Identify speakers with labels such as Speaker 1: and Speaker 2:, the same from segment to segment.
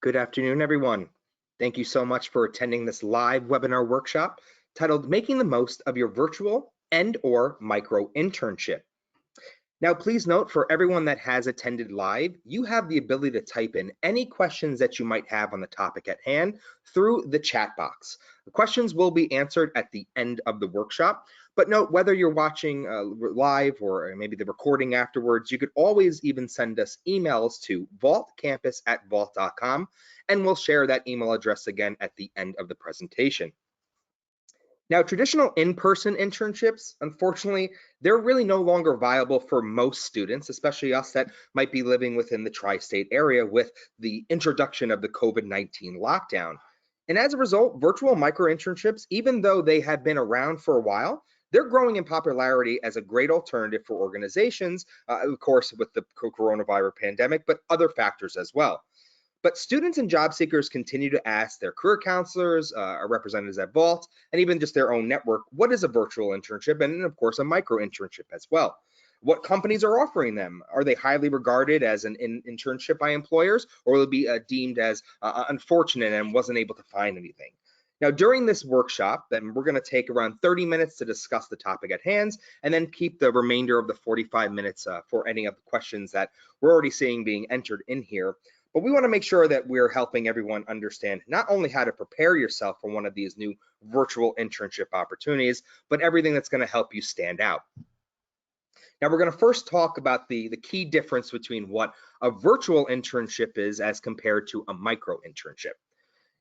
Speaker 1: Good afternoon, everyone. Thank you so much for attending this live webinar workshop titled Making the Most of Your Virtual and/or Micro Internship. Now, please note for everyone that has attended live, you have the ability to type in any questions that you might have on the topic at hand through the chat box. The questions will be answered at the end of the workshop, but note whether you're watching live or maybe the recording afterwards, you could always even send us emails to vaultcampus@vault.com, and we'll share that email address again at the end of the presentation. Now, traditional in-person internships, unfortunately, they're really no longer viable for most students, especially us that might be living within the tri-state area with the introduction of the COVID-19 lockdown. And as a result, virtual micro-internships, even though they have been around for a while, they're growing in popularity as a great alternative for organizations, of course, with the coronavirus pandemic, but other factors as well. But students and job seekers continue to ask their career counselors, our representatives at Vault, and even just their own network, what is a virtual internship and of course a micro internship as well? What companies are offering them? Are they highly regarded as an internship by employers, or will it be deemed as unfortunate and wasn't able to find anything? Now, during this workshop, then we're going to take around 30 minutes to discuss the topic at hand, and then keep the remainder of the 45 minutes for any of the questions that we're already seeing being entered in here. But we want to make sure that we're helping everyone understand not only how to prepare yourself for one of these new virtual internship opportunities, but everything that's going to help you stand out. Now, we're going to first talk about the key difference between what a virtual internship is as compared to a micro internship.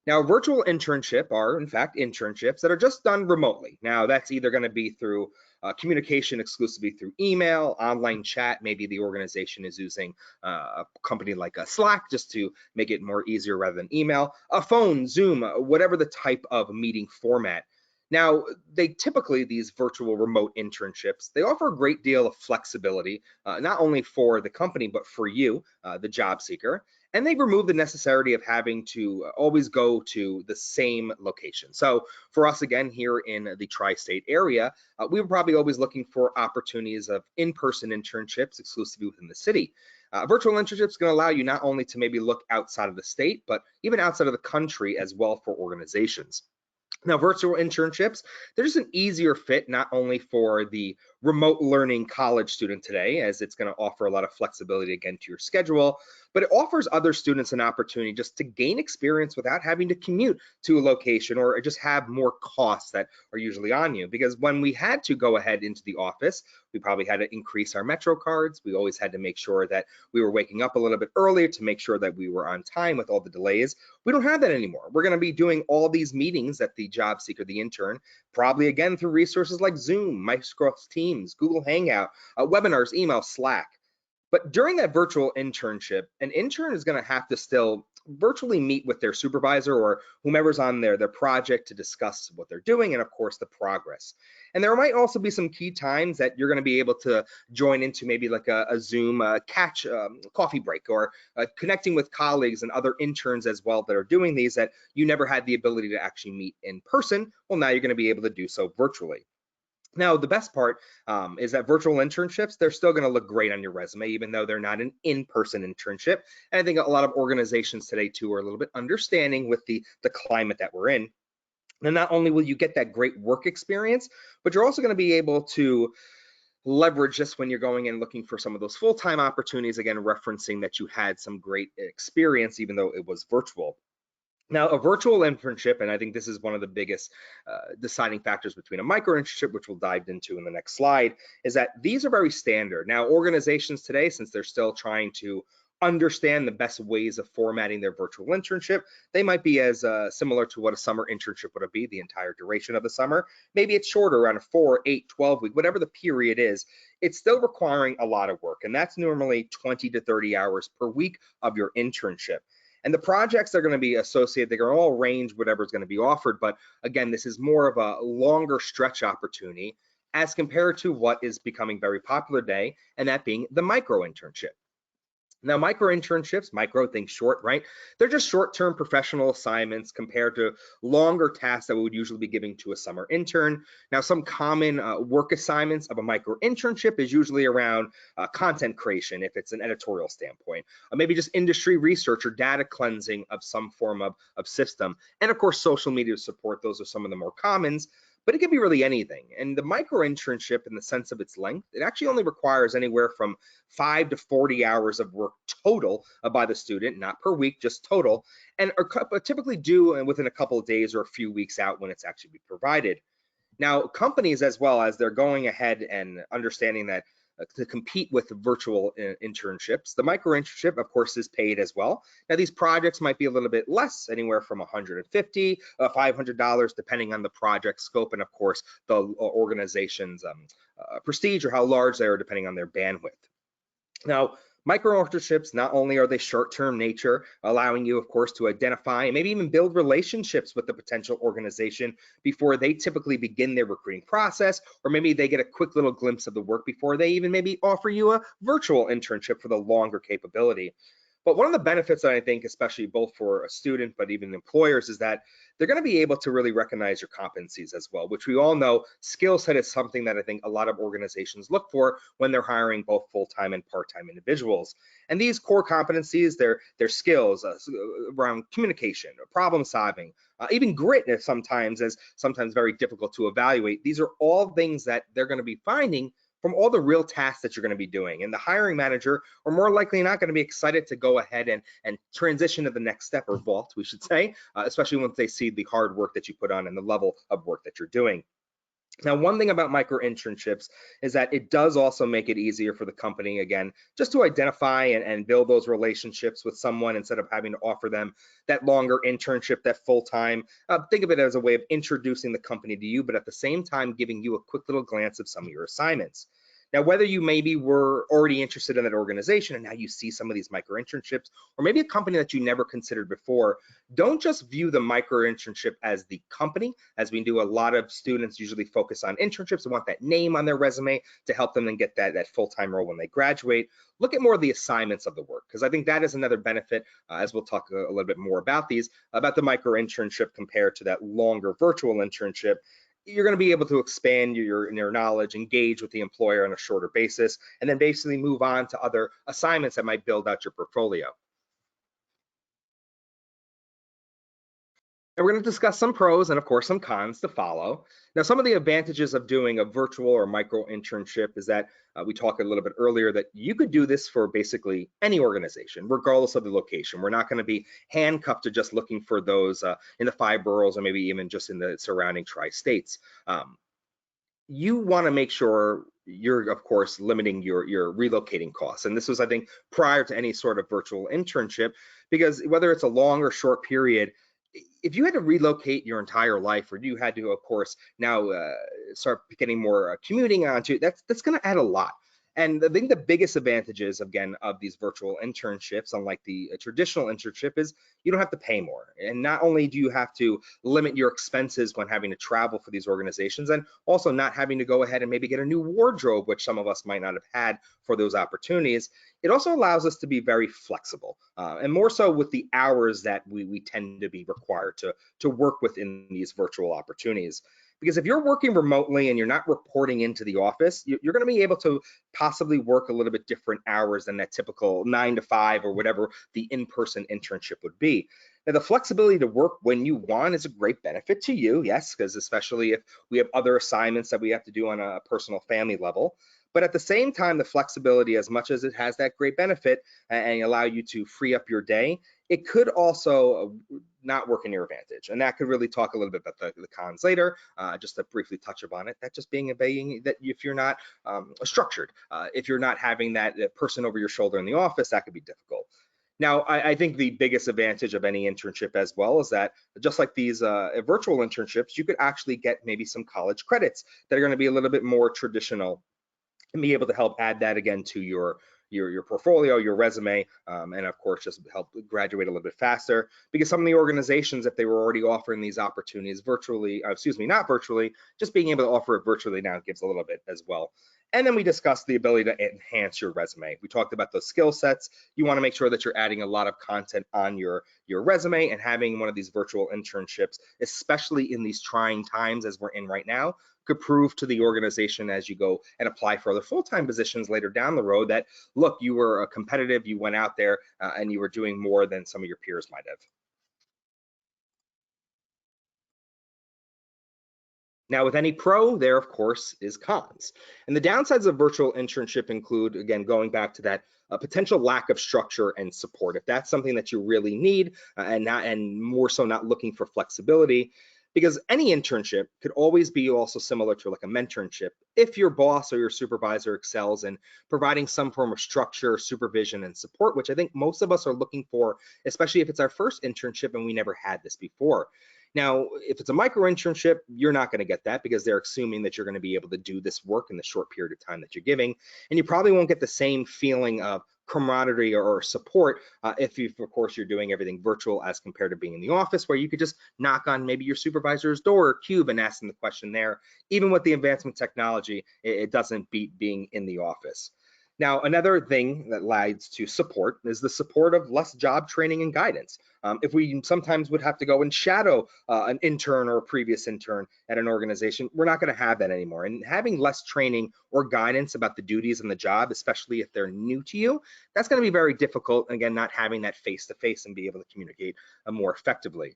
Speaker 1: Now, virtual internship are, in fact, internships that are just done remotely. Now, that's either going to be through communication exclusively through email, online chat. Maybe the organization is using a company like a Slack just to make it more easier rather than email, a phone, Zoom, whatever the type of meeting format. Now, they typically, these virtual remote internships, they offer a great deal of flexibility, not only for the company, but for you, the job seeker. And they remove the necessity of having to always go to the same location. So for us, again, here in the tri-state area, we were probably always looking for opportunities of in-person internships exclusively within the city. Virtual internships going to allow you not only to maybe look outside of the state, but even outside of the country as well for organizations. Now, virtual internships, they're just an easier fit, not only for the remote learning college student today, as it's going to offer a lot of flexibility again to your schedule, but it offers other students an opportunity just to gain experience without having to commute to a location or just have more costs that are usually on you. Because when we had to go ahead into the office, we probably had to increase our Metro cards. We always had to make sure that we were waking up a little bit earlier to make sure that we were on time with all the delays. We don't have that anymore. We're going to be doing all these meetings that the job seeker, the intern, probably again through resources like Zoom, Microsoft Teams, Google Hangout, webinars, email, Slack. But during that virtual internship, an intern is going to have to still virtually meet with their supervisor or whomever's on their project to discuss what they're doing and, of course, the progress. And there might also be some key times that you're going to be able to join into maybe like a Zoom coffee break or connecting with colleagues and other interns as well that are doing these that you never had the ability to actually meet in person. Well, now you're going to be able to do so virtually. Now, the best part is that virtual internships, they're still going to look great on your resume, even though they're not an in-person internship. And I think a lot of organizations today, too, are a little bit understanding with the climate that we're in. And not only will you get that great work experience, but you're also going to be able to leverage this when you're going in looking for some of those full-time opportunities, again, referencing that you had some great experience, even though it was virtual. Now, a virtual internship, and I think this is one of the biggest deciding factors between a micro internship, which we'll dive into in the next slide, is that these are very standard. Now, organizations today, since they're still trying to understand the best ways of formatting their virtual internship, they might be as similar to what a summer internship would be, the entire duration of the summer. Maybe it's shorter, around a 4, 8, 12 week, whatever the period is. It's still requiring a lot of work, and that's normally 20 to 30 hours per week of your internship. And the projects are going to be associated, they're going to all range whatever is going to be offered. But again, this is more of a longer stretch opportunity as compared to what is becoming very popular today, and that being the micro internship. Now, micro internships, micro, think short, right? They're just short-term professional assignments compared to longer tasks that we would usually be giving to a summer intern. Now, some common work assignments of a micro internship is usually around content creation, if it's an editorial standpoint, maybe just industry research or data cleansing of some form of system. And of course, social media support, those are some of the more commons. But it could be really anything. And the micro internship, in the sense of its length, it actually only requires anywhere from 5 to 40 hours of work total by the student, not per week, just total, and are typically due within a couple of days or a few weeks out when it's actually be provided. Now, companies, as well as they're going ahead and understanding that to compete with virtual internships, the micro internship, of course, is paid as well. Now, these projects might be a little bit less, anywhere from $150, $500, depending on the project scope and, of course, the organization's prestige or how large they are, depending on their bandwidth. Now, micro internships, not only are they short-term nature, allowing you, of course, to identify and maybe even build relationships with the potential organization before they typically begin their recruiting process, or maybe they get a quick little glimpse of the work before they even maybe offer you a virtual internship for the longer capability. But one of the benefits that I think, especially both for a student, but even employers, is that they're going to be able to really recognize your competencies as well, which we all know skill set is something that I think a lot of organizations look for when they're hiring both full-time and part-time individuals. And these core competencies, their skills around communication, problem solving, even grit sometimes is sometimes very difficult to evaluate. These are all things that they're going to be finding from all the real tasks that you're going to be doing. And the hiring manager are more likely not going to be excited to go ahead and transition to the next step, or vault, we should say, especially once they see the hard work that you put on and the level of work that you're doing. Now, one thing about micro internships is that it does also make it easier for the company, again, just to identify and build those relationships with someone instead of having to offer them that longer internship, that full-time. Think of it as a way of introducing the company to you, but at the same time, giving you a quick little glance of some of your assignments. Now, whether you maybe were already interested in that organization and now you see some of these micro internships, or maybe a company that you never considered before, don't just view the micro internship as the company, as we do. A lot of students usually focus on internships and want that name on their resume to help them then get that full-time role when they graduate. Look at more of the assignments of the work, because I think that is another benefit, as we'll talk a little bit more about these, about the micro internship compared to that longer virtual internship. You're going to be able to expand your knowledge, engage with the employer on a shorter basis, and then basically move on to other assignments that might build out your portfolio. And we're going to discuss some pros and, of course, some cons to follow. Now, some of the advantages of doing a virtual or micro internship is that we talked a little bit earlier that you could do this for basically any organization, regardless of the location. We're not going to be handcuffed to just looking for those in the 5 boroughs or maybe even just in the surrounding tri-states. You want to make sure you're, of course, limiting your relocating costs. And this was, I think, prior to any sort of virtual internship, because whether it's a long or short period, if you had to relocate your entire life, or you had to, of course, now start getting more commuting onto, that's going to add a lot. And I think the biggest advantages, again, of these virtual internships, unlike the traditional internship, is you don't have to pay more. And not only do you have to limit your expenses when having to travel for these organizations, and also not having to go ahead and maybe get a new wardrobe, which some of us might not have had for those opportunities, it also allows us to be very flexible, and more so with the hours that we tend to be required to work within these virtual opportunities. Because if you're working remotely and you're not reporting into the office, you're going to be able to possibly work a little bit different hours than that typical 9 to 5 or whatever the in-person internship would be. Now, the flexibility to work when you want is a great benefit to you, yes, because especially if we have other assignments that we have to do on a personal family level. But at the same time, the flexibility, as much as it has that great benefit and allow you to free up your day, it could also not work in your advantage. And that could really talk a little bit about the cons later, just to briefly touch upon it. That just being that if you're not structured, if you're not having that person over your shoulder in the office, that could be difficult. Now, I think the biggest advantage of any internship as well is that just like these virtual internships, you could actually get maybe some college credits that are going to be a little bit more traditional, and be able to help add that again to your portfolio, your resume, and of course just help graduate a little bit faster. Because some of the organizations, if they were already offering these opportunities virtually, not virtually, just being able to offer it virtually now gives a little bit as well. And then we discussed the ability to enhance your resume. We talked about those skill sets. You want to make sure that you're adding a lot of content on your resume, and having one of these virtual internships, especially in these trying times as we're in right now, could prove to the organization as you go and apply for other full-time positions later down the road that, look, you were competitive, you went out there and you were doing more than some of your peers might have. Now, with any pro, there of course is cons. And the downsides of virtual internship include, again, going back to that potential lack of structure and support. If that's something that you really need, and more so not looking for flexibility, because any internship could always be also similar to like a mentorship if your boss or your supervisor excels in providing some form of structure, supervision, and support, which I think most of us are looking for, especially if it's our first internship and we never had this before. Now, if it's a micro internship, you're not going to get that because they're assuming that you're going to be able to do this work in the short period of time that you're giving. And you probably won't get the same feeling of camaraderie or support if you, of course, you're doing everything virtual as compared to being in the office, where you could just knock on maybe your supervisor's door or cube and ask them the question there. Even with the advancement technology, it doesn't beat being in the office. Now, another thing that leads to support is the support of less job training and guidance. If we sometimes would have to go and shadow an intern or a previous intern at an organization, we're not going to have that anymore. And having less training or guidance about the duties and the job, especially if they're new to you, that's going to be very difficult. Again, not having that face-to-face and be able to communicate more effectively.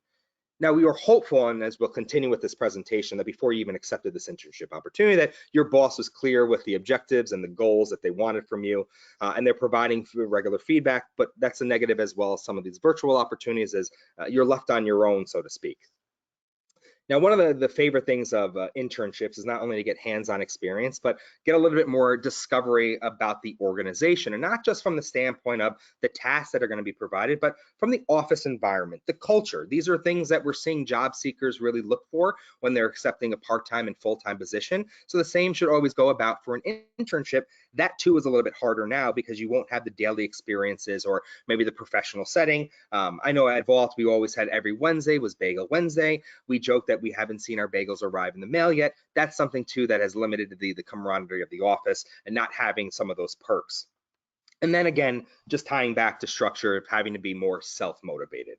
Speaker 1: Now, we were hopeful, and as we'll continue with this presentation, that before you even accepted this internship opportunity, that your boss was clear with the objectives and the goals that they wanted from you, and they're providing regular feedback. But that's a negative as well as some of these virtual opportunities, as you're left on your own, so to speak. Now, one of the favorite things of internships is not only to get hands-on experience, but get a little bit more discovery about the organization, and not just from the standpoint of the tasks that are going to be provided, but from the office environment, the culture. These are things that we're seeing job seekers really look for when they're accepting a part-time and full-time position. So the same should always go about for an internship. That too is a little bit harder now because you won't have the daily experiences or maybe the professional setting. I know at Vault, we always had every Wednesday was Bagel Wednesday. We joke that we haven't seen our bagels arrive in the mail yet. That's something too that has limited the camaraderie of the office and not having some of those perks. And then again, just tying back to structure of having to be more self-motivated.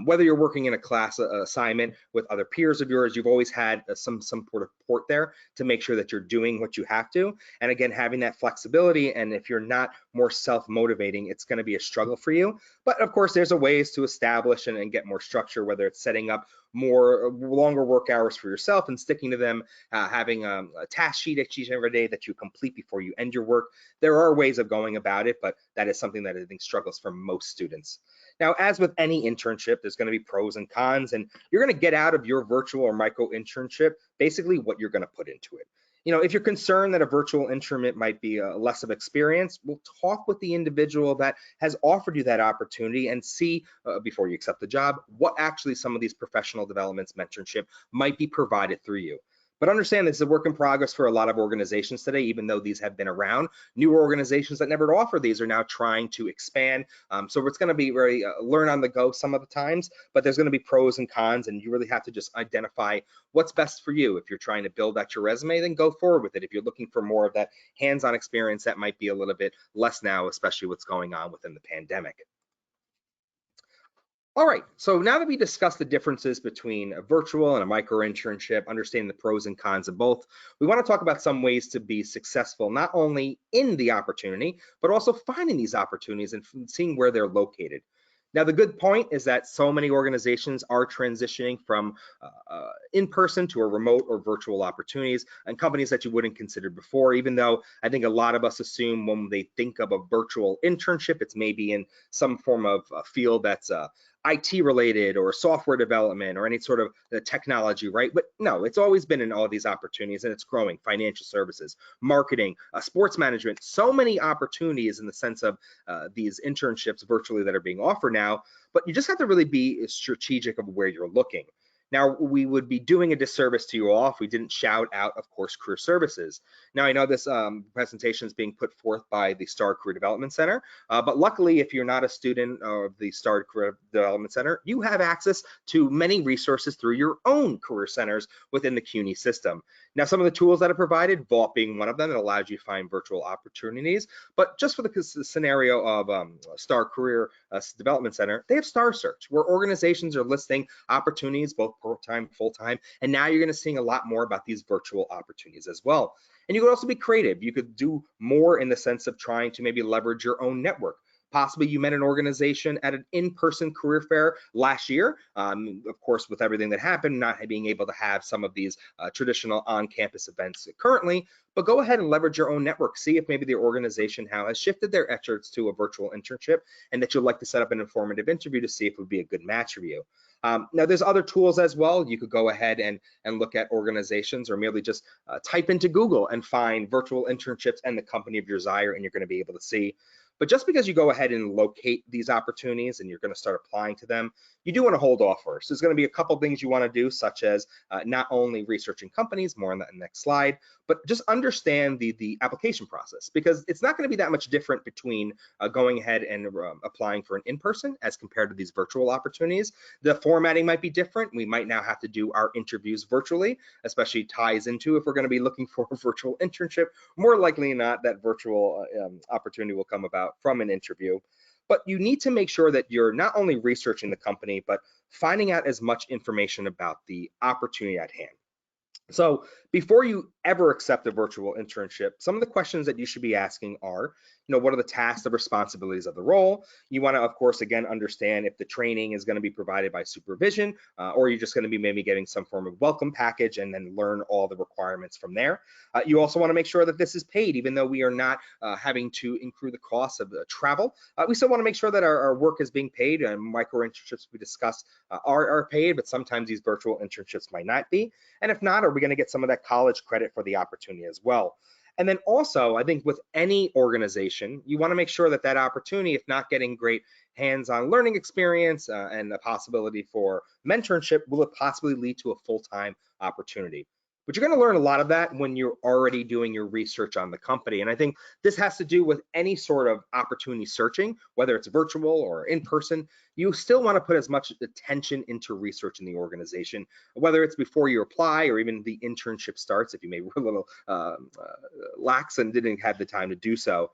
Speaker 1: Whether you're working in a class assignment with other peers of yours, you've always had some sort of support there to make sure that you're doing what you have to. And again, having that flexibility, and if you're not more self-motivating, it's going to be a struggle for you. But of course, there's a ways to establish and get more structure, whether it's setting up more longer work hours for yourself and sticking to them, having a task sheet each and every day that you complete before you end your work. There are ways of going about it, but that is something that I think struggles for most students. Now, as with any internship, there's going to be pros and cons, and you're going to get out of your virtual or micro internship basically what you're going to put into it. If you're concerned that a virtual internship might be less of experience, we'll talk with the individual that has offered you that opportunity and see before you accept the job what actually some of these professional developments, mentorship might be provided through you. But understand this is a work in progress for a lot of organizations today, even though these have been around. Newer organizations that never offer these are now trying to expand. So it's going to be very learn on the go some of the times, but there's going to be pros and cons, and you really have to just identify what's best for you. If you're trying to build out your resume, then go forward with it. If you're looking for more of that hands-on experience, that might be a little bit less now, especially what's going on within the pandemic. All right, so now that we discussed the differences between a virtual and a micro internship, understanding the pros and cons of both, we want to talk about some ways to be successful, not only in the opportunity, but also finding these opportunities and seeing where they're located. Now, the good point is that so many organizations are transitioning from in-person to a remote or virtual opportunities, and companies that you wouldn't consider before, even though I think a lot of us assume when they think of a virtual internship, it's maybe in some form of field that's IT related or software development or any sort of technology, right? But no, it's always been in all these opportunities, and it's growing. Financial services, marketing, sports management, so many opportunities in the sense of these internships virtually that are being offered now, but you just have to really be strategic of where you're looking. Now, we would be doing a disservice to you all if we didn't shout out, of course, career services. Now, I know this presentation is being put forth by the STAR Career Development Center, but luckily, if you're not a student of the STAR Career Development Center, you have access to many resources through your own career centers within the CUNY system. Now, some of the tools that are provided, Vault being one of them, that allows you to find virtual opportunities, but just for the scenario of STAR Career Development Center, they have Star Search, where organizations are listing opportunities, both part-time, full-time, and now you're going to seeing a lot more about these virtual opportunities as well. And you could also be creative. You could do more in the sense of trying to maybe leverage your own network. Possibly you met an organization at an in-person career fair last year. Of course, with everything that happened, not being able to have some of these traditional on-campus events currently, but go ahead and leverage your own network. See if maybe the organization has shifted their efforts to a virtual internship and that you'd like to set up an informative interview to see if it would be a good match for you. Now, there's other tools as well. You could go ahead and look at organizations or merely just type into Google and find virtual internships and the company of your desire, and you're going to be able to see. But just because you go ahead and locate these opportunities and you're going to start applying to them, you do want to hold off first. There's going to be a couple things you want to do, such as not only researching companies, more on that next slide, but just understand the application process, because it's not going to be that much different between going ahead and applying for an in-person as compared to these virtual opportunities. The formatting might be different. We might now have to do our interviews virtually, especially ties into if we're going to be looking for a virtual internship. More likely than not, that virtual opportunity will come about from an interview. But you need to make sure that you're not only researching the company, but finding out as much information about the opportunity at hand. So before you ever accept a virtual internship, some of the questions that you should be asking are, what are the tasks, the responsibilities of the role? You want to, of course, again, understand if the training is going to be provided by supervision, or you're just going to be maybe getting some form of welcome package and then learn all the requirements from there. You also want to make sure that this is paid, even though we are not having to incur the cost of travel. We still want to make sure that our work is being paid, and micro internships we discussed are paid, but sometimes these virtual internships might not be. And if not, are we going to get some of that college credit for the opportunity as well? And then also, I think with any organization, you want to make sure that that opportunity, if not getting great hands-on learning experience and a possibility for mentorship, will it possibly lead to a full-time opportunity? But you're going to learn a lot of that when you're already doing your research on the company. And I think this has to do with any sort of opportunity searching, whether it's virtual or in person. You still want to put as much attention into researching the organization, whether it's before you apply or even the internship starts, if you may be a little lax and didn't have the time to do so.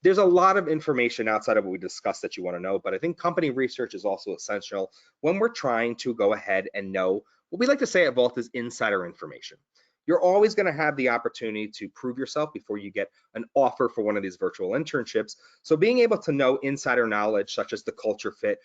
Speaker 1: There's a lot of information outside of what we discussed that you want to know, but I think company research is also essential when we're trying to go ahead and know what we like to say at Vault is insider information. You're always going to have the opportunity to prove yourself before you get an offer for one of these virtual internships. So being able to know insider knowledge, such as the culture fit,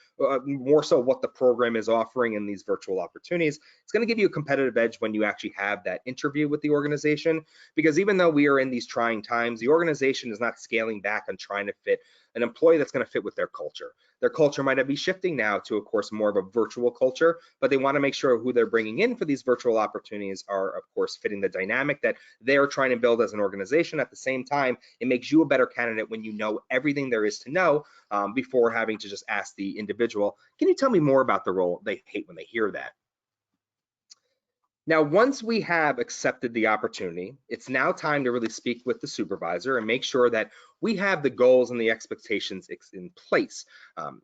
Speaker 1: more so what the program is offering in these virtual opportunities, it's going to give you a competitive edge when you actually have that interview with the organization. Because even though we are in these trying times, the organization is not scaling back on trying to fit an employee that's going to fit with their culture. Their culture might be shifting now to, of course, more of a virtual culture, but they want to make sure who they're bringing in for these virtual opportunities are, of course, fitting the dynamic that they're trying to build as an organization. At the same time, it makes you a better candidate when you know everything there is to know before having to just ask the individual, can you tell me more about the role? They hate when they hear that. Now, once we have accepted the opportunity, it's now time to really speak with the supervisor and make sure that we have the goals and the expectations in place.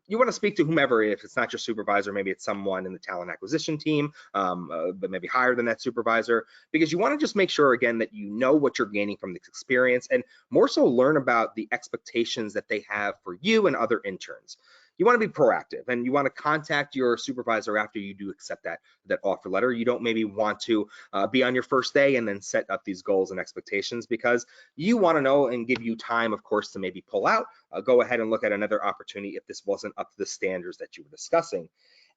Speaker 1: You want to speak to whomever, if it's not your supervisor, maybe it's someone in the talent acquisition team, but maybe higher than that supervisor, because you want to just make sure, again, that you know what you're gaining from this experience and more so learn about the expectations that they have for you and other interns. You want to be proactive and you want to contact your supervisor after you do accept that offer letter. You don't maybe want to be on your first day and then set up these goals and expectations, because you want to know and give you time, of course, to maybe pull out, go ahead and look at another opportunity if this wasn't up to the standards that you were discussing.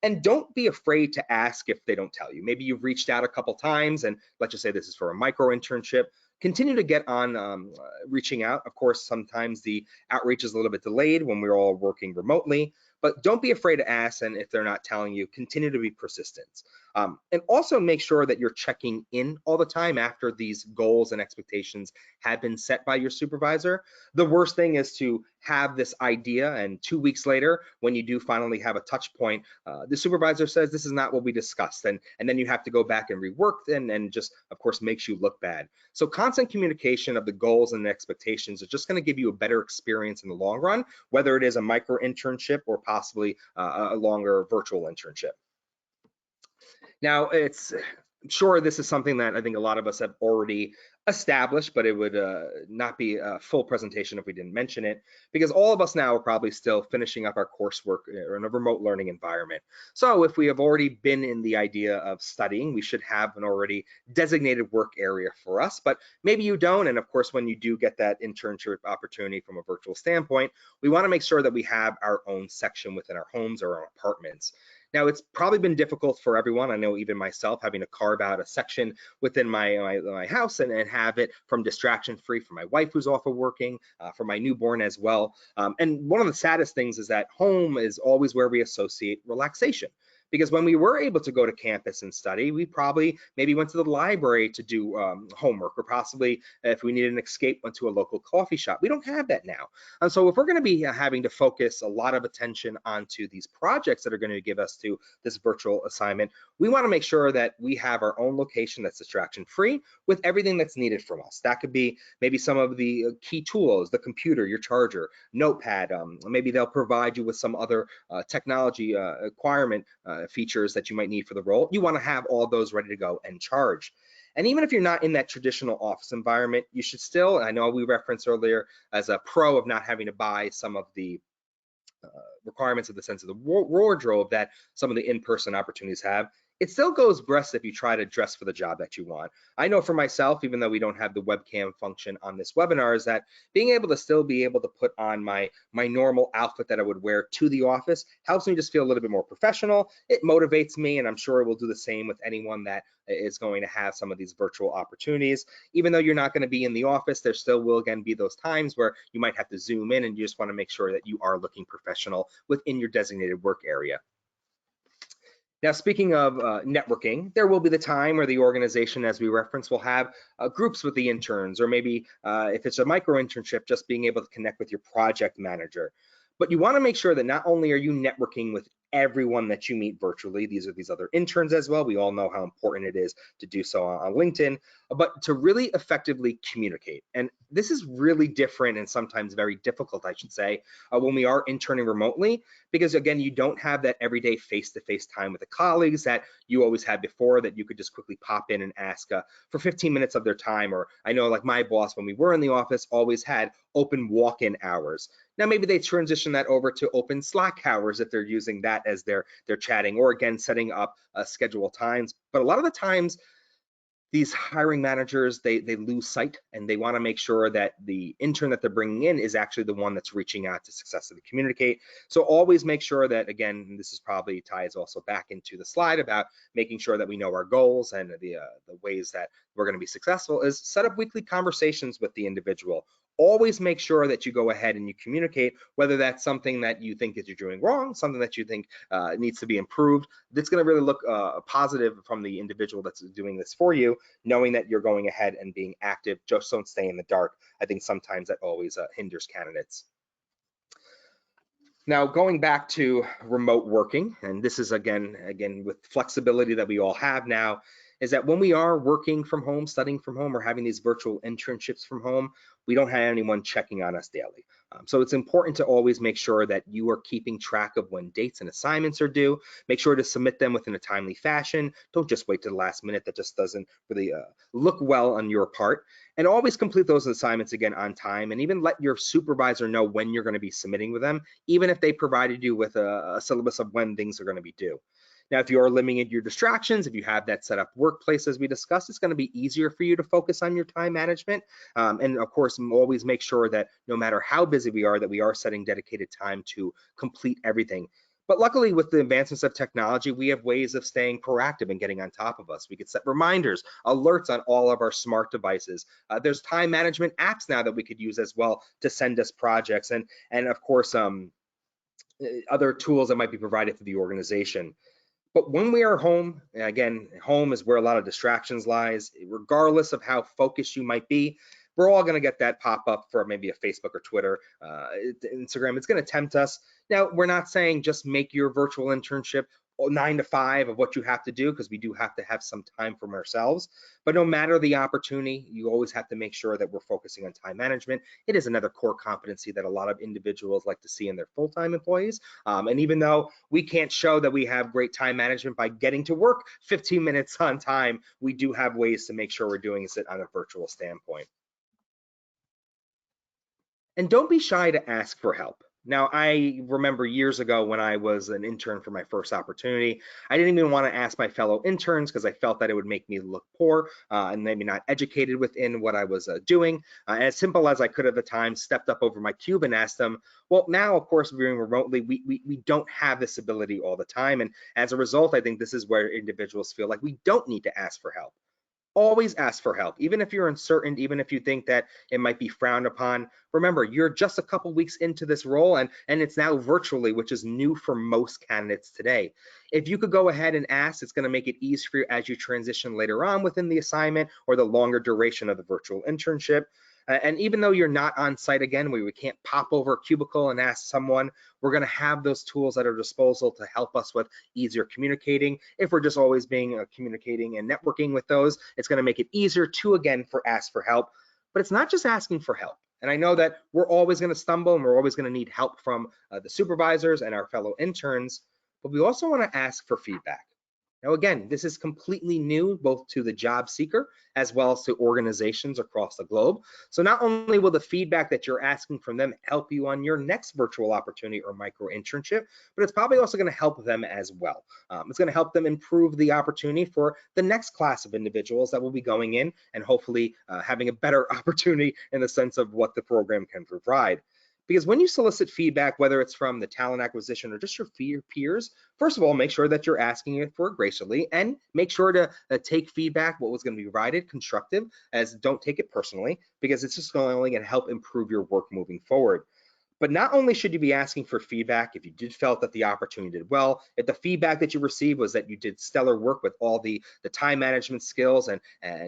Speaker 1: And don't be afraid to ask if they don't tell you. Maybe you've reached out a couple times and let's just say this is for a micro internship. Continue to get on reaching out. Of course, sometimes the outreach is a little bit delayed when we're all working remotely, but don't be afraid to ask, and if they're not telling you, continue to be persistent. And also make sure that you're checking in all the time after these goals and expectations have been set by your supervisor. The worst thing is to have this idea and 2 weeks later, when you do finally have a touch point, the supervisor says this is not what we discussed, and then you have to go back and rework and just, of course, makes you look bad. So constant communication of the goals and the expectations is just going to give you a better experience in the long run, whether it is a micro internship or possibly a longer virtual internship. Now, I'm sure this is something that I think a lot of us have already established, but it would not be a full presentation if we didn't mention it, because all of us now are probably still finishing up our coursework in a remote learning environment. So if we have already been in the idea of studying, we should have an already designated work area for us, but maybe you don't. And of course, when you do get that internship opportunity from a virtual standpoint, we want to make sure that we have our own section within our homes or our apartments. Now, it's probably been difficult for everyone. I know even myself having to carve out a section within my house and have it from distraction free for my wife who's off of working, for my newborn as well. And one of the saddest things is that home is always where we associate relaxation. Because when we were able to go to campus and study, we probably maybe went to the library to do homework, or possibly if we needed an escape, went to a local coffee shop. We don't have that now. And so if we're going to be having to focus a lot of attention onto these projects that are going to give us to this virtual assignment, we want to make sure that we have our own location that's distraction free with everything that's needed from us. That could be maybe some of the key tools, the computer, your charger, notepad. Maybe they'll provide you with some other technology requirement features that you might need for the role. You want to have all those ready to go and charge. And even if you're not in that traditional office environment, you should still, I know we referenced earlier as a pro of not having to buy some of the requirements of the sense of the wardrobe that some of the in-person opportunities have, it still goes best if you try to dress for the job that you want. I know for myself, even though we don't have the webcam function on this webinar, is that being able to still be able to put on my normal outfit that I would wear to the office helps me just feel a little bit more professional. It motivates me, and I'm sure it will do the same with anyone that is going to have some of these virtual opportunities. Even though you're not going to be in the office, there still will again be those times where you might have to zoom in, and you just want to make sure that you are looking professional within your designated work area. Now, speaking of networking, there will be the time where the organization, as we referenced, will have groups with the interns, or maybe if it's a micro internship, just being able to connect with your project manager. But you want to make sure that not only are you networking with everyone that you meet virtually, these are these other interns as well. We all know how important it is to do so on LinkedIn, but to really effectively communicate. And this is really different and sometimes very difficult, I should say, when we are interning remotely, because again, you don't have that everyday face-to-face time with the colleagues that you always had before, that you could just quickly pop in and ask for 15 minutes of their time. Or I know like my boss, when we were in the office, always had open walk-in hours. Now, maybe they transition that over to open Slack hours if they're using that as their chatting, or again, setting up schedule times. But a lot of the times, these hiring managers, they lose sight, and they want to make sure that the intern that they're bringing in is actually the one that's reaching out to successfully communicate. So always make sure that, again, and this is probably ties also back into the slide about making sure that we know our goals and the ways that we're going to be successful, is set up weekly conversations with the individual. Always make sure that you go ahead and you communicate, whether that's something that you think that you're doing wrong, something that you think needs to be improved. That's going to really look positive from the individual that's doing this for you, knowing that you're going ahead and being active. Just don't stay in the dark. I think sometimes that always hinders candidates. Now, going back to remote working, and this is again with flexibility that we all have now, is that when we are working from home, studying from home, or having these virtual internships from home, we don't have anyone checking on us daily. So it's important to always make sure that you are keeping track of when dates and assignments are due. Make sure to submit them within a timely fashion. Don't just wait to the last minute. That just doesn't really look well on your part. And always complete those assignments again on time, and even let your supervisor know when you're going to be submitting with them, even if they provided you with a syllabus of when things are going to be due. Now, if you are limiting your distractions, if you have that set up workplace as we discussed, it's going to be easier for you to focus on your time management. And of course, always make sure that no matter how busy we are, that we are setting dedicated time to complete everything. But luckily, with the advancements of technology, we have ways of staying proactive and getting on top of us. We could set reminders, alerts on all of our smart devices. There's time management apps now that we could use as well to send us projects, and of course, other tools that might be provided to the organization. But when we are home, again, home is where a lot of distractions lies. Regardless of how focused you might be, we're all going to get that pop up for maybe a Facebook or Twitter, Instagram. It's going to tempt us. Now, we're not saying just make your virtual internship 9 to 5 of what you have to do, because we do have to have some time from ourselves. But no matter the opportunity, you always have to make sure that we're focusing on time management. It is another core competency that a lot of individuals like to see in their full-time employees. And even though we can't show that we have great time management by getting to work 15 minutes on time, we do have ways to make sure we're doing it on a virtual standpoint. And don't be shy to ask for help. Now, I remember years ago when I was an intern for my first opportunity, I didn't even want to ask my fellow interns because I felt that it would make me look poor and maybe not educated within what I was doing. As simple as I could at the time, stepped up over my cube and asked them. Well, now, of course, being remotely, we don't have this ability all the time. And as a result, I think this is where individuals feel like we don't need to ask for help. Always ask for help, even if you're uncertain, even if you think that it might be frowned upon. Remember, you're just a couple weeks into this role, and it's now virtually, which is new for most candidates today. If you could go ahead and ask, it's going to make it easier for you as you transition later on within the assignment or the longer duration of the virtual internship. And even though you're not on site again, we can't pop over a cubicle and ask someone, we're going to have those tools at our disposal to help us with easier communicating. If we're just always being communicating and networking with those, it's going to make it easier to, again, ask for help. But it's not just asking for help. And I know that we're always going to stumble and we're always going to need help from the supervisors and our fellow interns, but we also want to ask for feedback. Now, again, this is completely new, both to the job seeker as well as to organizations across the globe. So not only will the feedback that you're asking from them help you on your next virtual opportunity or micro internship, but it's probably also going to help them as well. It's going to help them improve the opportunity for the next class of individuals that will be going in and hopefully having a better opportunity in the sense of what the program can provide. Because when you solicit feedback, whether it's from the talent acquisition or just your peers, first of all, make sure that you're asking it for gracefully, and make sure to take feedback, what was going to be provided, constructive, as don't take it personally, because it's just only going to help improve your work moving forward. But not only should you be asking for feedback if you did felt that the opportunity did well, if the feedback that you received was that you did stellar work with all the time management skills and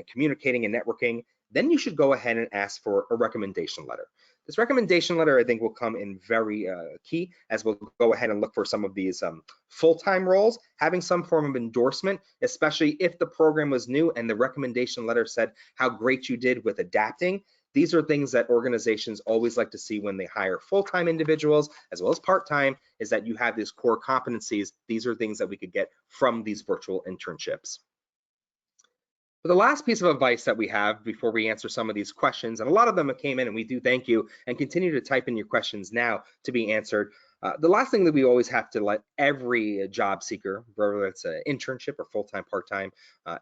Speaker 1: communicating and networking, then you should go ahead and ask for a recommendation letter. This recommendation letter, I think, will come in very key, as we'll go ahead and look for some of these full-time roles, having some form of endorsement, especially if the program was new and the recommendation letter said how great you did with adapting. These are things that organizations always like to see when they hire full-time individuals as well as part-time, is that you have these core competencies. These are things that we could get from these virtual internships. But the last piece of advice that we have before we answer some of these questions, and a lot of them came in, and we do thank you, and continue to type in your questions now to be answered. The last thing that we always have to let every job seeker, whether it's an internship or full-time, part-time,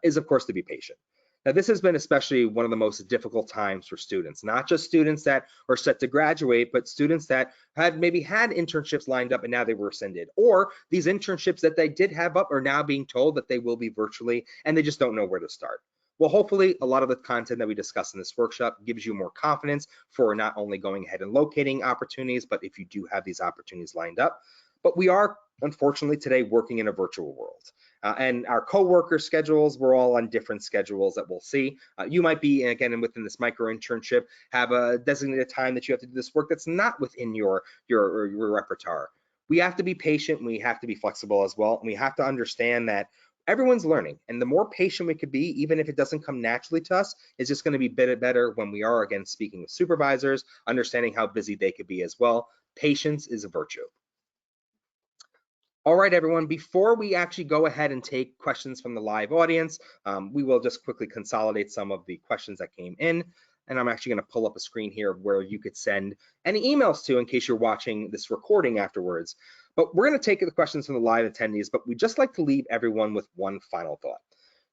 Speaker 1: is of course to be patient. Now, this has been especially one of the most difficult times for students, not just students that are set to graduate, but students that had maybe had internships lined up and now they were rescinded, or these internships that they did have up are now being told that they will be virtually and they just don't know where to start. Well, hopefully a lot of the content that we discuss in this workshop gives you more confidence for not only going ahead and locating opportunities, but if you do have these opportunities lined up. But we are, unfortunately, today working in a virtual world. And our co-worker schedules, we're all on different schedules that we'll see. You might be, again, within this micro internship, have a designated time that you have to do this work that's not within your repertoire. We have to be patient, and we have to be flexible as well. And we have to understand that everyone's learning, and the more patient we could be, even if it doesn't come naturally to us, is just going to be better when we are, again, speaking with supervisors, understanding how busy they could be as well. Patience is a virtue. All right, everyone, before we actually go ahead and take questions from the live audience, we will just quickly consolidate some of the questions that came in. And I'm actually going to pull up a screen here where you could send any emails to in case you're watching this recording afterwards. But we're going to take the questions from the live attendees, but we just like to leave everyone with one final thought.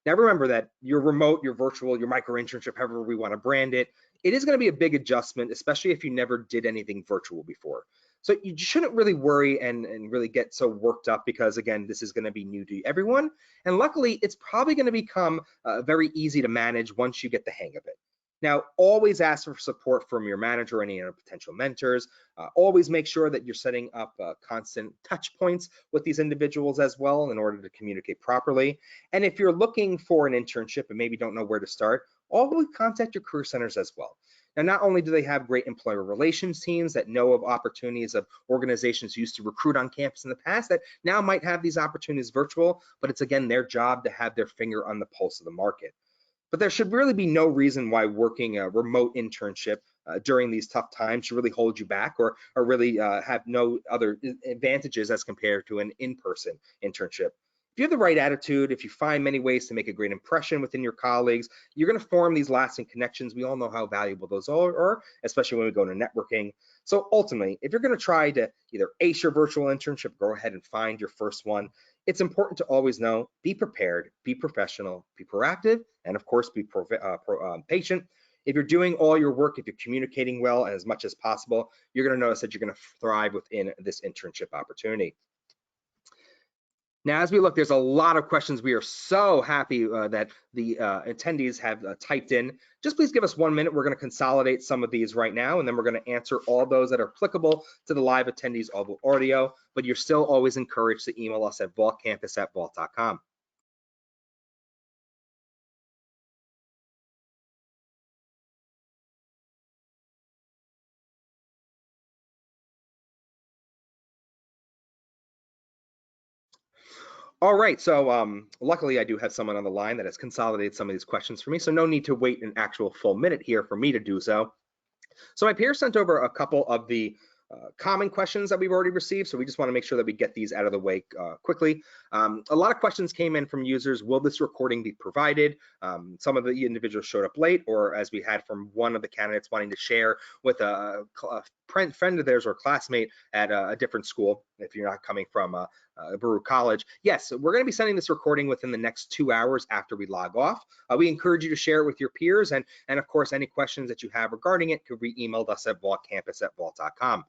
Speaker 1: Now, remember that your remote, your virtual, your micro internship, however we want to brand it, it is going to be a big adjustment, especially if you never did anything virtual before. So you shouldn't really worry and really get so worked up, because again, this is going to be new to everyone. And luckily, it's probably going to become very easy to manage once you get the hang of it. Now, always ask for support from your manager or any other potential mentors. Always make sure that you're setting up constant touch points with these individuals as well in order to communicate properly. And if you're looking for an internship and maybe don't know where to start, always contact your career centers as well. Now, not only do they have great employer relations teams that know of opportunities of organizations used to recruit on campus in the past that now might have these opportunities virtual, but it's again their job to have their finger on the pulse of the market. But there should really be no reason why working a remote internship during these tough times should really hold you back or really have no other advantages as compared to an in-person internship. If you have the right attitude, if you find many ways to make a great impression within your colleagues, you're going to form these lasting connections. We all know how valuable those are, especially when we go to networking. So ultimately, if you're going to try to either ace your virtual internship, go ahead and find your first one. It's important to always know, be prepared, be professional, be proactive, and of course, be patient. If you're doing all your work, if you're communicating well and as much as possible, you're going to notice that you're going to thrive within this internship opportunity. Now, as we look, there's a lot of questions. We are so happy that the attendees have typed in. Just please give us 1 minute. We're going to consolidate some of these right now, and then we're going to answer all those that are applicable to the live attendees audio, but you're still always encouraged to email us at vaultcampus@vault.com. All right, so luckily I do have someone on the line that has consolidated some of these questions for me, so no need to wait an actual full minute here for me to do so. So my peer sent over a couple of the common questions that we've already received, so we just want to make sure that we get these out of the way quickly. A lot of questions came in from users. Will this recording be provided? Some of the individuals showed up late, or as we had from one of the candidates wanting to share with a friend of theirs or classmate at a different school, if you're not coming from Baruch College. Yes, we're going to be sending this recording within the next 2 hours after we log off. We encourage you to share it with your peers, and of course, any questions that you have regarding it could be emailed us at vaultcampus@vault.com.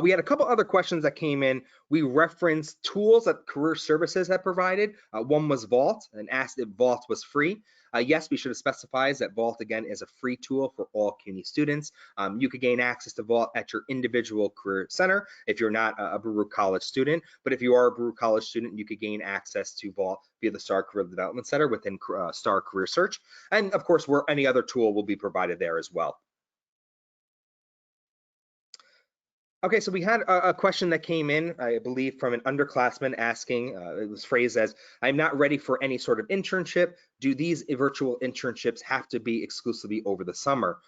Speaker 1: We had a couple other questions that came in. We referenced tools that career services have provided. One was Vault and asked if Vault was free. Yes, we should have specified that Vault, again, is a free tool for all CUNY students. You could gain access to Vault at your individual career center if you're not a Baruch College student. But if you are a Baruch College student, you could gain access to Vault via the STAR Career Development Center within STAR Career Search. And of course, any other tool will be provided there as well. Okay, so we had a question that came in, I believe, from an underclassman asking, it was phrased as, I'm not ready for any sort of internship. Do these virtual internships have to be exclusively over the summer?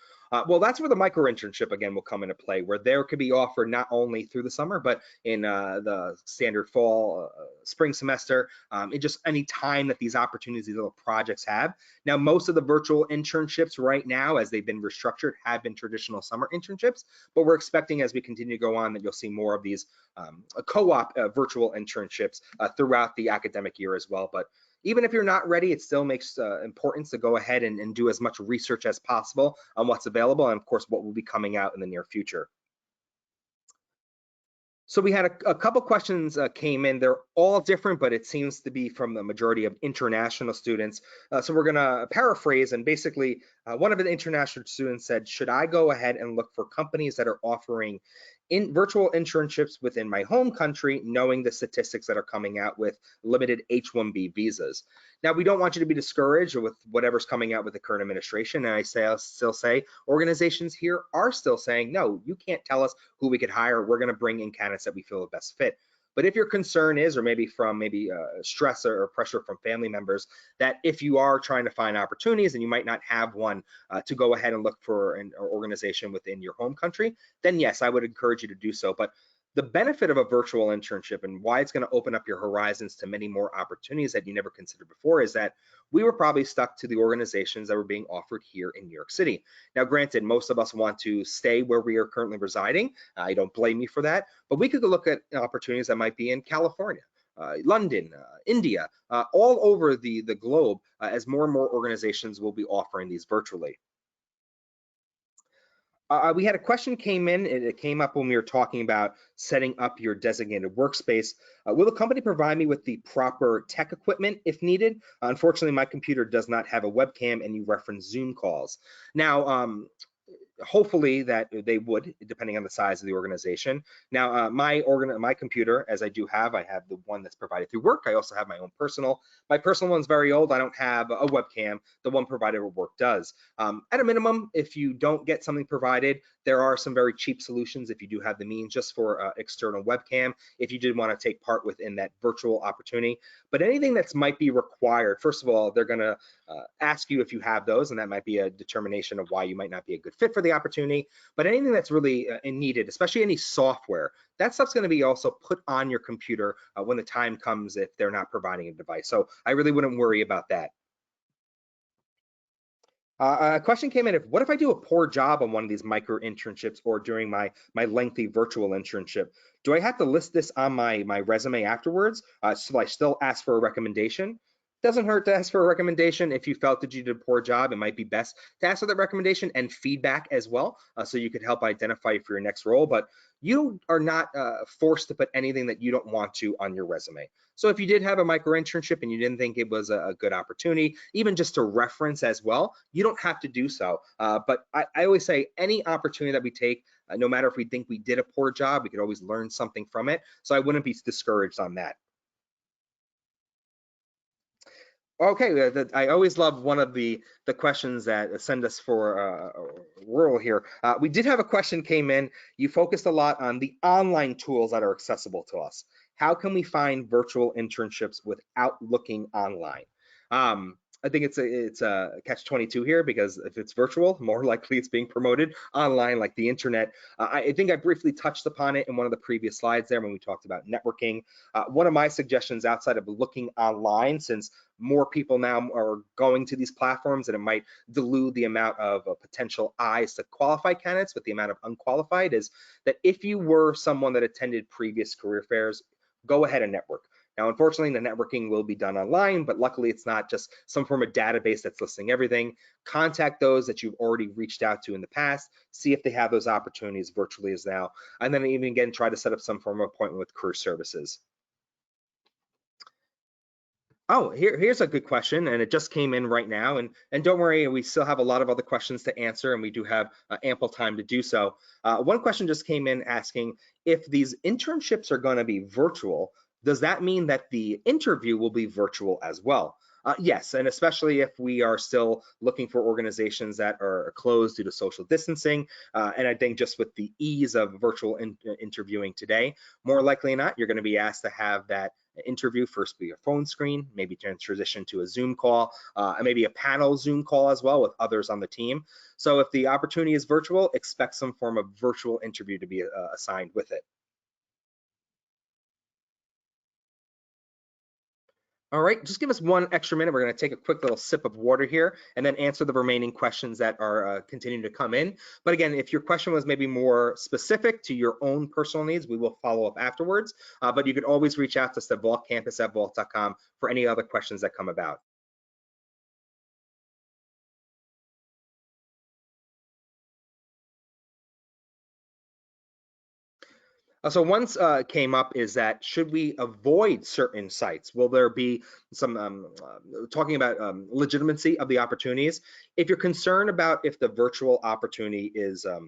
Speaker 1: Well, that's where the micro internship again will come into play, where there could be offered not only through the summer, but in the standard fall, spring semester, in just any time that these opportunities, these little projects have. Now, most of the virtual internships right now, as they've been restructured, have been traditional summer internships, but we're expecting as we continue to go on that you'll see more of these co-op virtual internships throughout the academic year as well. But even if you're not ready, it still makes importance to go ahead and do as much research as possible on what's available and, of course, what will be coming out in the near future. So we had a couple questions came in. They're all different, but it seems to be from the majority of international students. So we're going to paraphrase, and basically one of the international students said, should I go ahead and look for companies that are offering virtual internships within my home country, knowing the statistics that are coming out with limited H-1B visas? Now, we don't want you to be discouraged with whatever's coming out with the current administration. And I'll still say organizations here are still saying, no, you can't tell us who we could hire. We're going to bring in candidates that we feel the best fit. But if your concern is, or maybe from stress or pressure from family members, that if you are trying to find opportunities and you might not have one to go ahead and look for an organization within your home country, then yes, I would encourage you to do so. But the benefit of a virtual internship and why it's going to open up your horizons to many more opportunities that you never considered before is that we were probably stuck to the organizations that were being offered here in New York City. Now, granted, most of us want to stay where we are currently residing. I don't blame you for that, but we could look at opportunities that might be in California, London, India, all over the globe, as more and more organizations will be offering these virtually. We had a question came in, and it came up when we were talking about setting up your designated workspace. Will the company provide me with the proper tech equipment if needed? Unfortunately, my computer does not have a webcam, and you reference Zoom calls. Now, hopefully that they would, depending on the size of the organization. Now, my computer, as I have the one that's provided through work. I also have my own personal. My personal one's very old. I don't have a webcam. The one provided at work does. At a minimum, if you don't get something provided, there are some very cheap solutions if you do have the means just for external webcam, if you did want to take part within that virtual opportunity. But anything that might be required, first of all, they're going to ask you if you have those, and that might be a determination of why you might not be a good fit for the opportunity. But anything that's really needed, especially any software, that stuff's going to be also put on your computer when the time comes if they're not providing a device. So I really wouldn't worry about that. A question came in, what if I do a poor job on one of these micro internships or during my lengthy virtual internship? Do I have to list this on my resume afterwards? So I still ask for a recommendation? Doesn't hurt to ask for a recommendation. If you felt that you did a poor job, it might be best to ask for that recommendation and feedback as well, so you could help identify you for your next role. But you are not forced to put anything that you don't want to on your resume. So if you did have a micro internship and you didn't think it was a good opportunity, even just to reference as well, you don't have to do so. But I always say any opportunity that we take, no matter if we think we did a poor job, we could always learn something from it. So I wouldn't be discouraged on that. Okay, I always love one of the questions that send us for rural here. We did have a question came in. You focused a lot on the online tools that are accessible to us. How can we find virtual internships without looking online? I think it's a catch-22 here, because if it's virtual, more likely it's being promoted online, like the internet. I think I briefly touched upon it in one of the previous slides there when we talked about networking. One of my suggestions outside of looking online, since more people now are going to these platforms and it might dilute the amount of potential eyes to qualified candidates with the amount of unqualified, is that if you were someone that attended previous career fairs, go ahead and network. Now, unfortunately, the networking will be done online, but luckily it's not just some form of database that's listing everything. Contact those that you've already reached out to in the past, see if they have those opportunities virtually as now, and then even again, try to set up some form of appointment with career services. Oh, here's a good question, and it just came in right now. And don't worry, we still have a lot of other questions to answer, and we do have ample time to do so. One question just came in asking, if these internships are going to be virtual, does that mean that the interview will be virtual as well? Yes, and especially if we are still looking for organizations that are closed due to social distancing. And I think just with the ease of virtual interviewing today, more likely than not, you're going to be asked to have that interview first be a phone screen, maybe transition to a Zoom call, and maybe a panel Zoom call as well with others on the team. So if the opportunity is virtual, expect some form of virtual interview to be assigned with it. All right, just give us one extra minute. We're going to take a quick little sip of water here and then answer the remaining questions that are continuing to come in. But again, if your question was maybe more specific to your own personal needs, we will follow up afterwards. But you could always reach out to us at vaultcampus@vault.com for any other questions that come about. So once came up is that, should we avoid certain sites? Will there be some talking about legitimacy of the opportunities? If you're concerned about if the virtual opportunity is a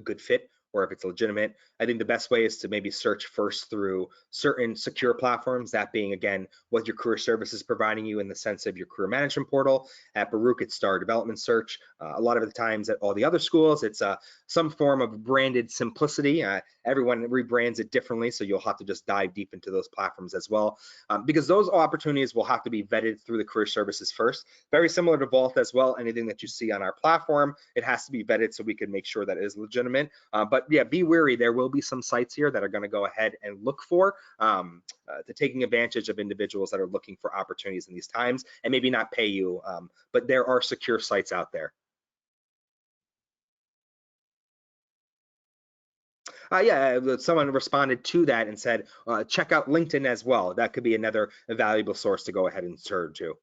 Speaker 1: good fit or if it's legitimate, I think the best way is to maybe search first through certain secure platforms, that being, again, what your career service is providing you in the sense of your career management portal. At Baruch, it's Star Development Search. A lot of the times at all the other schools, it's some form of branded simplicity. Everyone rebrands it differently, so you'll have to just dive deep into those platforms as well, because those opportunities will have to be vetted through the career services first. Very similar to Vault as well. Anything that you see on our platform, it has to be vetted so we can make sure that it is legitimate. But yeah, be wary. There will be some sites here that are going to go ahead and look for to taking advantage of individuals that are looking for opportunities in these times and maybe not pay you. But there are secure sites out there. Yeah, someone responded to that and said, check out LinkedIn as well. That could be another valuable source to go ahead and turn to.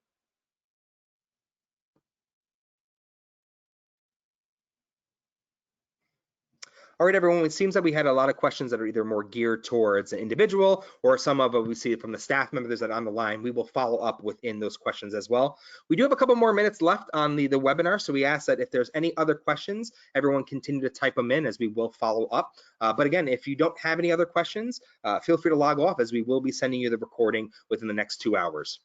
Speaker 1: All right, everyone, it seems that we had a lot of questions that are either more geared towards an individual or some of it we see from the staff members that are on the line. We will follow up within those questions as well. We do have a couple more minutes left on the webinar, so we ask that if there's any other questions, everyone continue to type them in as we will follow up. But again, if you don't have any other questions, feel free to log off as we will be sending you the recording within the next 2 hours.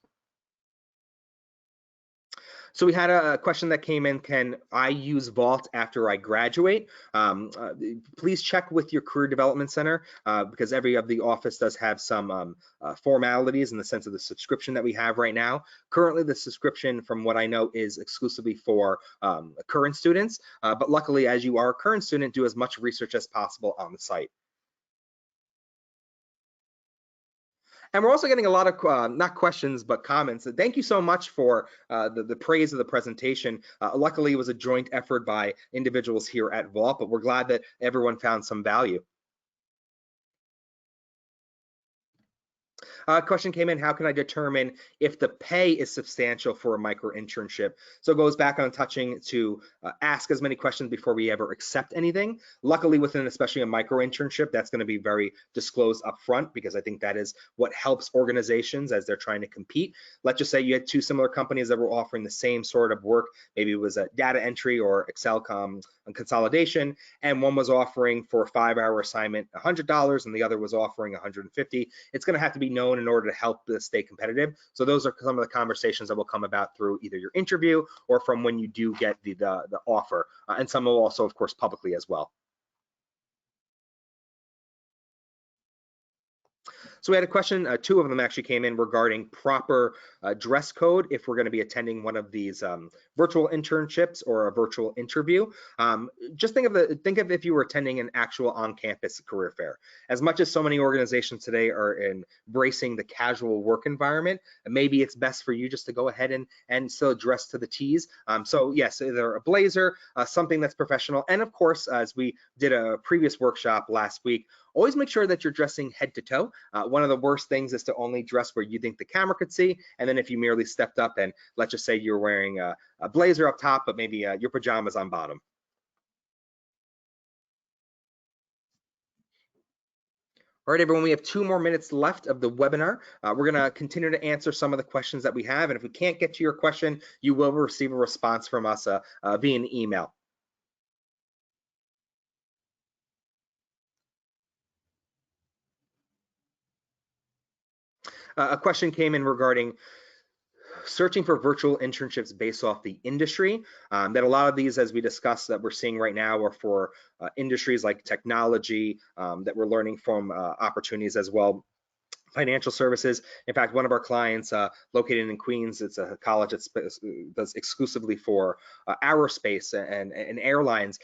Speaker 1: So we had a question that came in, can I use Vault after I graduate? Please check with your Career Development Center because every of the office does have some formalities in the sense of the subscription that we have right now. Currently, the subscription, from what I know, is exclusively for current students, but luckily, as you are a current student, do as much research as possible on the site. And we're also getting a lot of, not questions, but comments. Thank you so much for the praise of the presentation. Luckily, it was a joint effort by individuals here at Vault, but we're glad that everyone found some value. Question came in, how can I determine if the pay is substantial for a micro internship? So it goes back on touching to ask as many questions before we ever accept anything. Luckily, within especially a micro internship, that's going to be very disclosed up front because I think that is what helps organizations as they're trying to compete. Let's just say you had two similar companies that were offering the same sort of work. Maybe it was a data entry or Excel consolidation, and one was offering for a 5-hour assignment $100 and the other was offering $150. It's going to have to be known in order to help this stay competitive. So those are some of the conversations that will come about through either your interview or from when you do get the offer, and some will also, of course, publicly as well. So we had a question, two of them actually came in regarding proper dress code if we're going to be attending one of these virtual internships or a virtual interview. Just think of if you were attending an actual on-campus career fair. As much as so many organizations today are embracing the casual work environment, maybe it's best for you just to go ahead and still dress to the T's. So yes, either a blazer, something that's professional, and of course, as we did a previous workshop last week, always make sure that you're dressing head to toe. One of the worst things is to only dress where you think the camera could see, and then if you merely stepped up and let's just say you're wearing a blazer up top, but maybe your pajamas on bottom. All right, everyone, we have 2 more minutes left of the webinar. We're going to continue to answer some of the questions that we have, and if we can't get to your question, you will receive a response from us via an email. A question came in regarding searching for virtual internships based off the industry. That a lot of these, as we discussed, that we're seeing right now are for industries like technology, that we're learning from opportunities as well. Financial services. In fact, one of our clients located in Queens, it's a college that does exclusively for aerospace and airlines.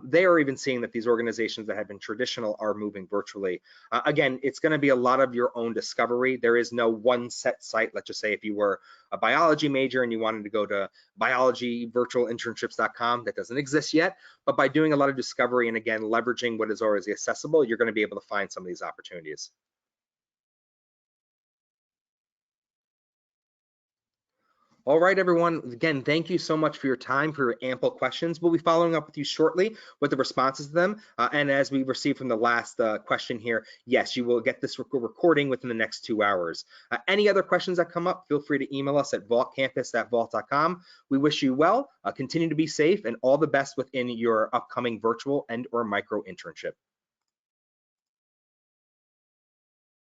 Speaker 1: They are even seeing that these organizations that have been traditional are moving virtually. Again, it's going to be a lot of your own discovery. There is no one set site. Let's just say if you were a biology major and you wanted to go to biologyvirtualinternships.com, that doesn't exist yet. But by doing a lot of discovery and again, leveraging what is already accessible, you're going to be able to find some of these opportunities. All right, everyone. Again, thank you so much for your time, for your ample questions. We'll be following up with you shortly with the responses to them. And as we received from the last question here, yes, you will get this recording within the next 2 hours. Any other questions that come up, feel free to email us at vaultcampus@vault.com. We wish you well, continue to be safe, and all the best within your upcoming virtual and/or micro internship.